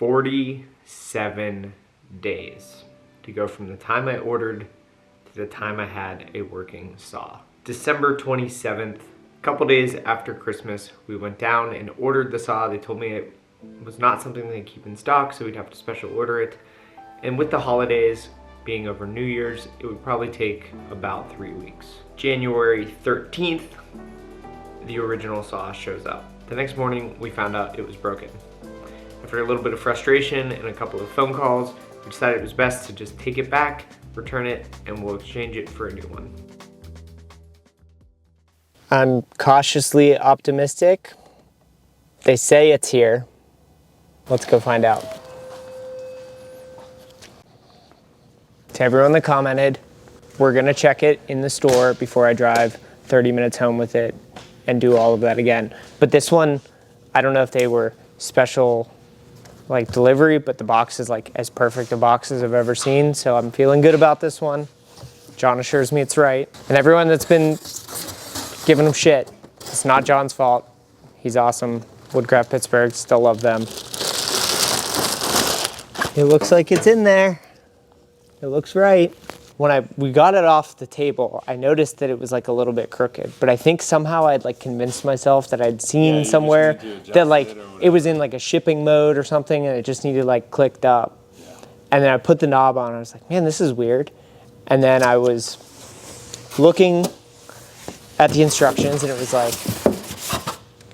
47 days to go from the time I ordered to the time I had a working saw. December 27th, a couple days after Christmas, we went down and ordered the saw. They told me it was not something they keep in stock, so we'd have to special order it. And with the holidays being over New Year's, it would probably take about 3 weeks. January 13th, the original saw shows up. The next morning, we found out it was broken. After a little bit of frustration and a couple of phone calls, we decided it was best to just take it back, return it, and we'll exchange it for a new one. I'm cautiously optimistic. They say it's here. Let's go find out. To everyone that commented, we're gonna check it in the store before I drive 30 minutes home with it and do all of that again. But this one, I don't know if they were special like delivery, but the box is like as perfect a box as I've ever seen. So I'm feeling good about this one. John assures me it's right. And everyone that's been giving him shit, it's not John's fault. He's awesome. Woodcraft Pittsburgh, still love them. It looks like it's in there. It looks right. When we got it off the table, I noticed that it was like a little bit crooked, but I think somehow I'd like convinced myself that I'd seen somewhere that like it was in like a shipping mode or something and it just needed like clicked up. Yeah. And then I put the knob on and I was like, man, this is weird. And then I was looking at the instructions and it was like,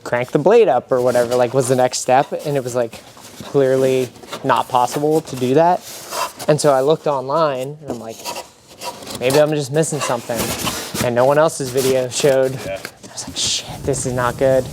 crank the blade up or whatever, like was the next step. And it was like clearly not possible to do that. And so I looked online and I'm like, maybe I'm just missing something. And no one else's video showed. Yeah. I was like, shit, this is not good.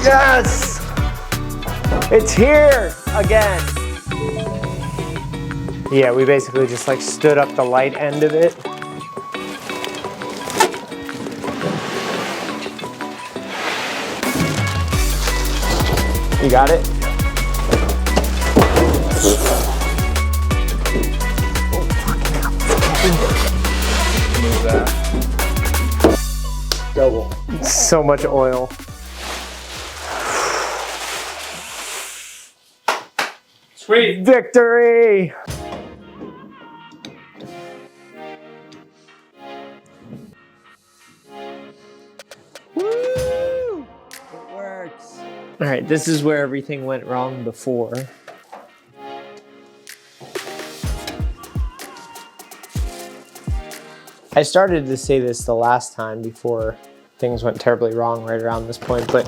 Yes! It's here again. Yeah, we basically just like stood up the light end of it. You got it? Move that. Double. So much oil. Sweet. Victory! Woo! It works. All right, this is where everything went wrong before. I started to say this the last time before things went terribly wrong right around this point, but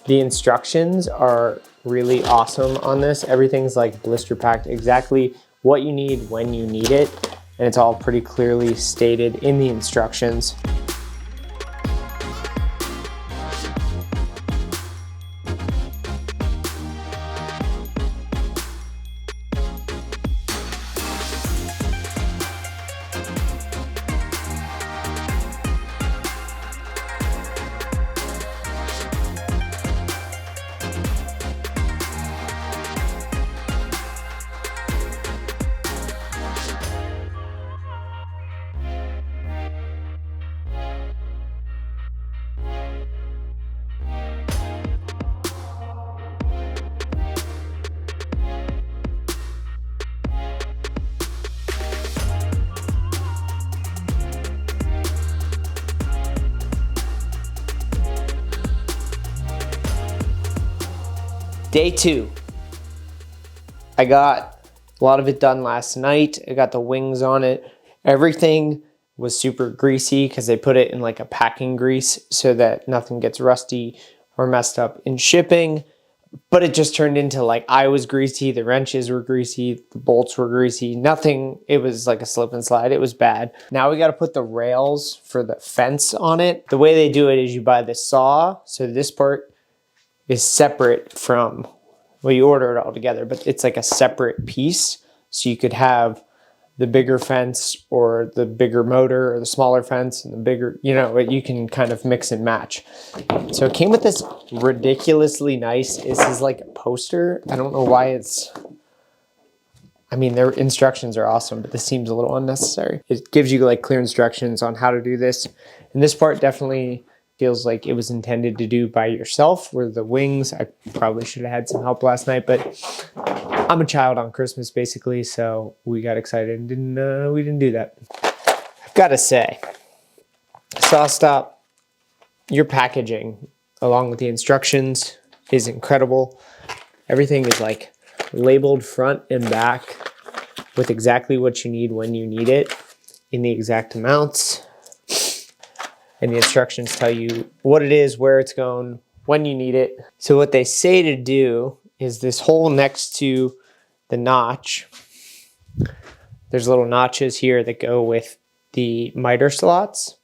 the instructions are really awesome on this. Everything's like blister packed, exactly what you need when you need it. And it's all pretty clearly stated in the instructions. Day 2. I got a lot of it done last night. I got the wings on it. Everything was super greasy because they put it in like a packing grease so that nothing gets rusty or messed up in shipping. But it just turned into like I was greasy, the wrenches were greasy, the bolts were greasy, nothing. It was like a slip and slide. It was bad. Now we got to put the rails for the fence on it. The way they do it is you buy the saw. So this part is separate from, well, you order it all together, but it's like a separate piece. So you could have the bigger fence or the bigger motor or the smaller fence and the bigger, you can kind of mix and match. So it came with this ridiculously nice, this is like a poster. I don't know why their instructions are awesome, but this seems a little unnecessary. It gives you like clear instructions on how to do this. And this part definitely feels like it was intended to do by yourself, where the wings, I probably should have had some help last night, but I'm a child on Christmas basically, so we got excited and we didn't do that. I've got to say, SawStop, your packaging along with the instructions is incredible. Everything is like labeled front and back with exactly what you need when you need it in the exact amounts. And the instructions tell you what it is, where it's going, when you need it. So what they say to do is this hole next to the notch. There's little notches here that go with the miter slots.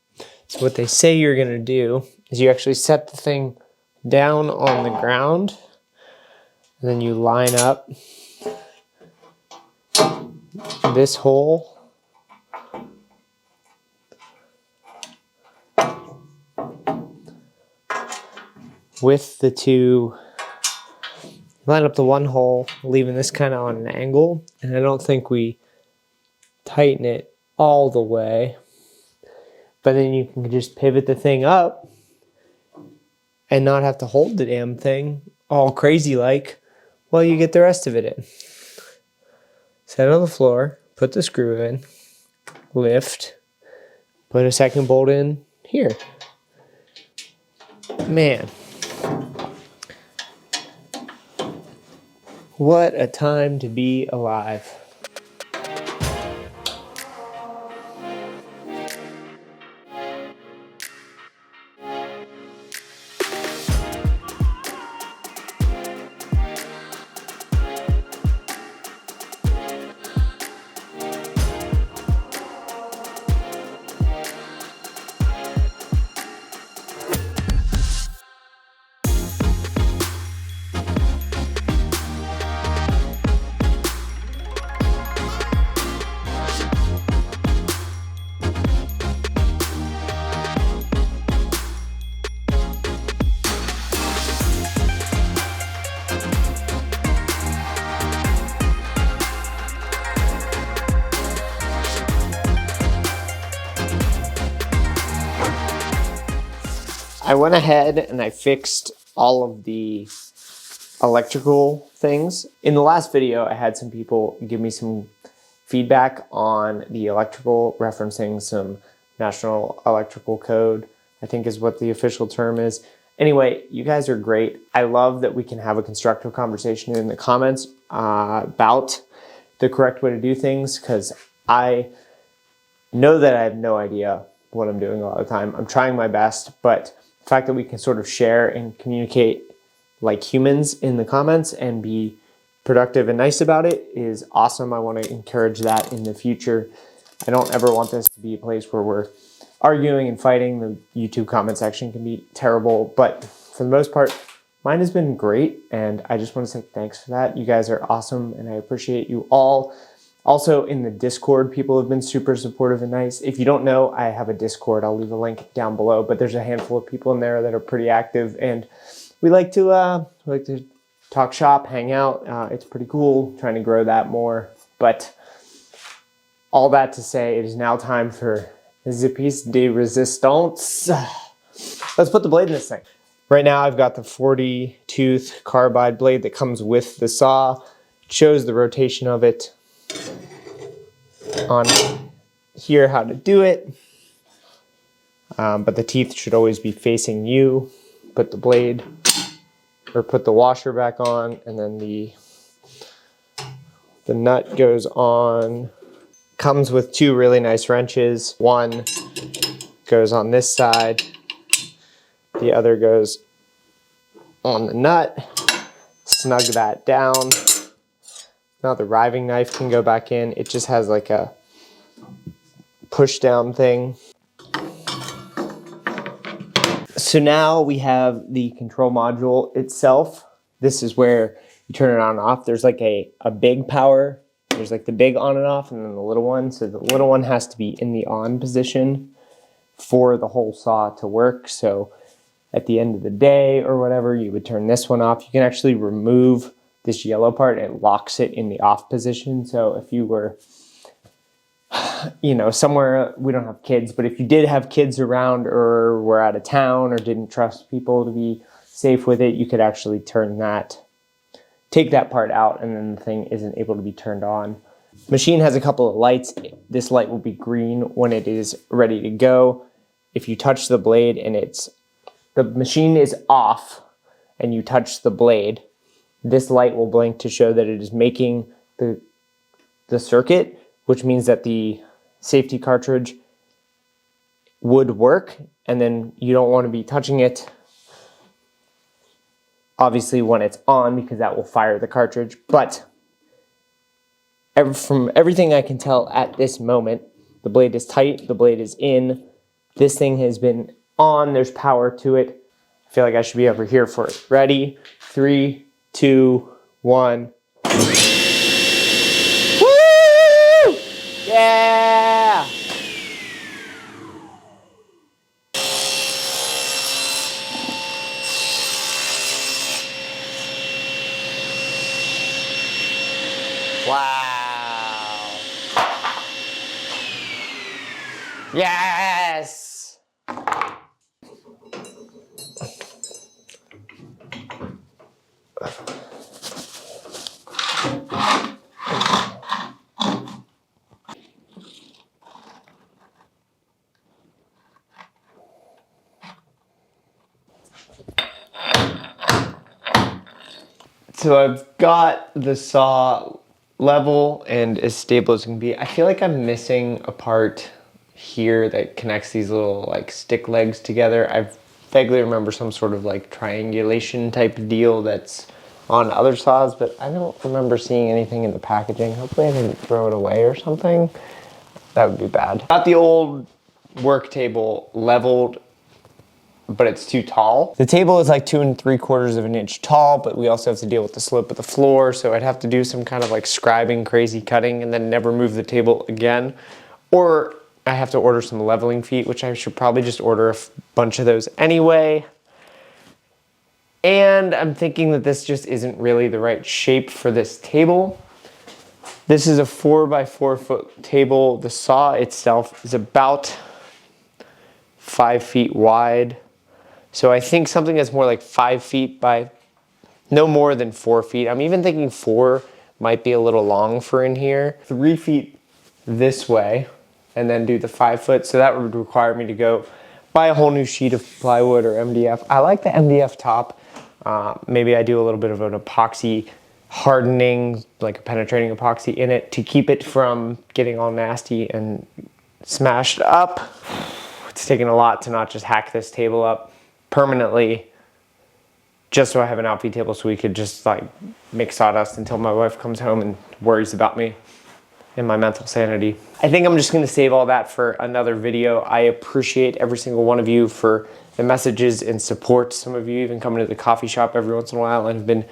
So what they say you're gonna do is you actually set the thing down on the ground, and then you line up this hole with the two, line up the one hole, leaving this kind of on an angle. And I don't think we tighten it all the way, but then you can just pivot the thing up and not have to hold the damn thing all crazy like while you get the rest of it in. Set it on the floor, put the screw in, lift, put a second bolt in here. Man, what a time to be alive. I went ahead and I fixed all of the electrical things. In the last video, I had some people give me some feedback on the electrical, referencing some National Electrical Code, I think is what the official term is. Anyway, you guys are great. I love that we can have a constructive conversation in the comments about the correct way to do things, because I know that I have no idea what I'm doing a lot of the time. I'm trying my best, but the fact that we can sort of share and communicate like humans in the comments and be productive and nice about it is awesome. I want to encourage that in the future. I don't ever want this to be a place where we're arguing and fighting. The YouTube comment section can be terrible, but for the most part, mine has been great, and I just want to say thanks for that. You guys are awesome, and I appreciate you all. Also, in the Discord, people have been super supportive and nice. If you don't know, I have a Discord. I'll leave a link down below, but there's a handful of people in there that are pretty active, and we like to talk shop, hang out. It's pretty cool, trying to grow that more. But all that to say, it is now time for the piece de resistance. Let's put the blade in this thing. Right now, I've got the 40 tooth carbide blade that comes with the saw. It shows the rotation of it on here, how to do it. But the teeth should always be facing you. Put the blade, or put the washer back on, and then the nut goes on. Comes with two really nice wrenches. One goes on this side, the other goes on the nut. Snug that down. Now the riving knife can go back in. It just has like a push down thing. So now we have the control module itself. This is where you turn it on and off. There's like a big power There's like the big on and off and then the little one. So the little one has to be in the on position for the whole saw to work. So at the end of the day or whatever, you would turn this one off. You can actually remove this yellow part. It locks it in the off position. So if you were, you know, somewhere, we don't have kids, but if you did have kids around or were out of town or didn't trust people to be safe with it, you could actually take that part out, and then the thing isn't able to be turned on. Machine has a couple of lights. This light will be green when it is ready to go. If you touch the blade and the machine is off and you touch the blade, this light will blink to show that it is making the circuit, which means that the safety cartridge would work, and then you don't want to be touching it obviously when it's on, because that will fire the cartridge. But from everything I can tell at this moment, the blade is tight, the blade is in, this thing has been on, there's power to it. I feel like I should be over here for it. Ready? 3, 2, 1. Woo! Yeah! Wow. Yes! So I've got the saw level and as stable as it can be. I feel like I'm missing a part here that connects these little like stick legs together. I vaguely remember some sort of like triangulation type deal that's on other saws, but I don't remember seeing anything in the packaging. Hopefully I didn't throw it away or something. That would be bad. Got the old work table leveled, but it's too tall. The table is like 2 3/4 of an inch tall, but we also have to deal with the slope of the floor, so I'd have to do some kind of like scribing, crazy cutting, and then never move the table again. Or I have to order some leveling feet, which I should probably just order a bunch of those anyway. And I'm thinking that this just isn't really the right shape for this table. This is a 4 by 4 foot table. The saw itself is about 5 feet wide. So I think something that's more like 5 feet by no more than 4 feet. I'm even thinking 4 might be a little long for in here. 3 feet this way, and then do the 5 foot. So that would require me to go buy a whole new sheet of plywood or MDF. I like the MDF top. Maybe I do a little bit of an epoxy hardening, like a penetrating epoxy in it to keep it from getting all nasty and smashed up. It's taken a lot to not just hack this table up permanently just so I have an outfeed table so we could just like make sawdust until my wife comes home and worries about me and my mental sanity. I think I'm just gonna save all that for another video. I appreciate every single one of you for the messages and support. Some of you even coming to the coffee shop every once in a while and have been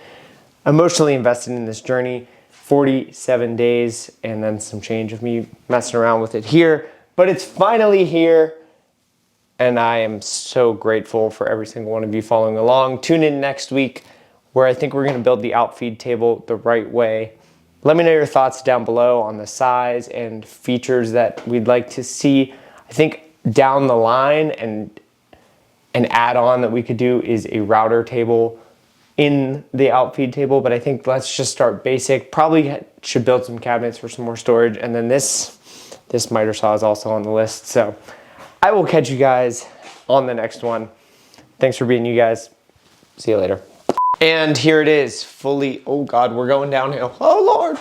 emotionally invested in this journey. 47 days and then some change of me messing around with it here, but it's finally here. And I am so grateful for every single one of you following along. Tune in next week where I think we're gonna build the outfeed table the right way. Let me know your thoughts down below on the size and features that we'd like to see. I think down the line and an add-on that we could do is a router table in the outfeed table, but I think let's just start basic. Probably should build some cabinets for some more storage, and then this miter saw is also on the list. So I will catch you guys on the next one. Thanks for being you guys. See you later. And here it is, fully, oh God, we're going downhill. Oh Lord.